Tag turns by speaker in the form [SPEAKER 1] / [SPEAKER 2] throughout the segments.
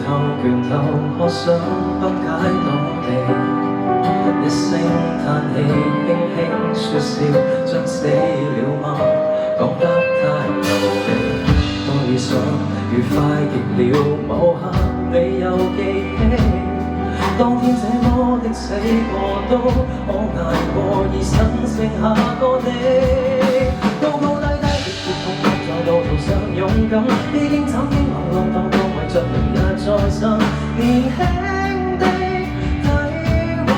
[SPEAKER 1] 透拳頭，可想不解我哋。一聲嘆氣，輕輕説笑，將死了嗎？講得太流利，多理想愉快極了，某刻你又記起。當天這麼的死過都可捱過，而剩下個你，高高低低跌跌碰碰在路途上勇敢，已經斬經浪浪蕩蕩，為着明日再生，年輕的體溫，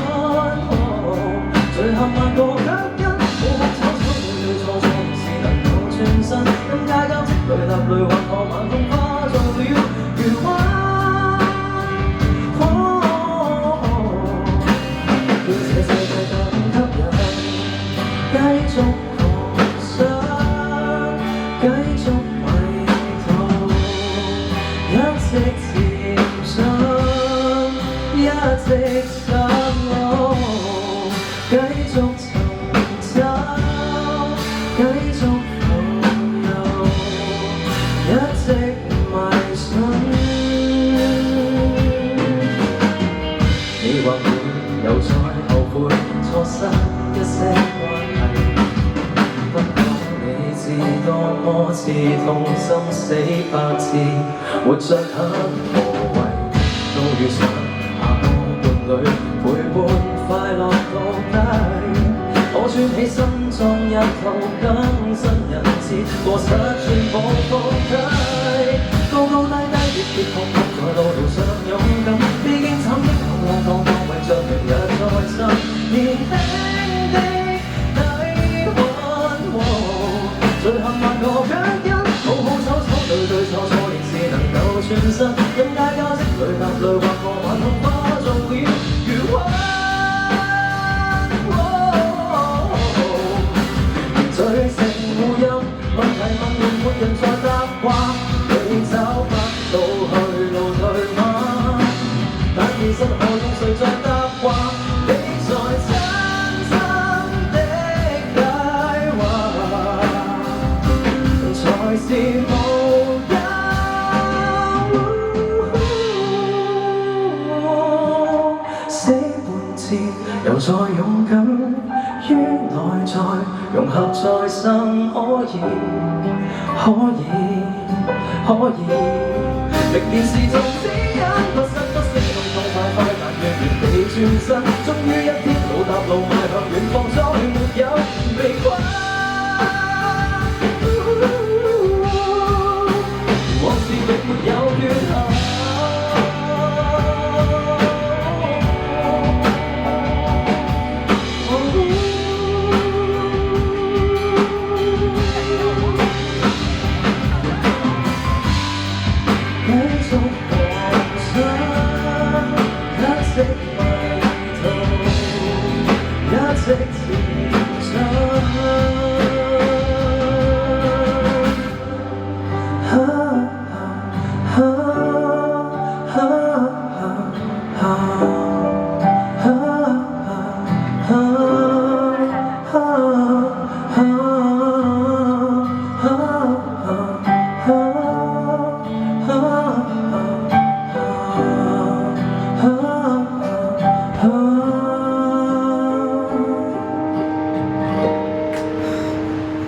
[SPEAKER 1] 最後萬個腳印，好好醜醜對對錯錯，仍是能夠轉身，跟街交積淚立淚，或可晚風化做了餘溫。繼續狂想，繼續迷途，一直潛水，一直上路，繼續尋找，繼續浮游，一直迷信。你或會又再後悔，錯失一些關係。不講你知多麼刺痛，心死百次，活着很無謂。都遇上下個伴侶，陪伴快樂到底。我穿起心裝一套更新人設，過失全部放低。高高低低，跌跌碰碰，在路途上勇敢，歷經慘經浪浪蕩蕩，為着明日再生。年輕的底蘊，最後萬個腳印，好好醜醜對對錯錯，仍是能夠轉身，跟街交積淚立淚，或過晚空化做了餘溫。聚成湖音，問題問完沒人再答話，你找不到去路退嗎？但其實何用誰在答話？你在真心的解話，才是無憂。死半次，又再勇敢於內在，融合再生，可以。歷練是種指引，不失不息，痛痛快快，但願原地轉身。終於一天到達路，邁向遠方，再沒有悲觀。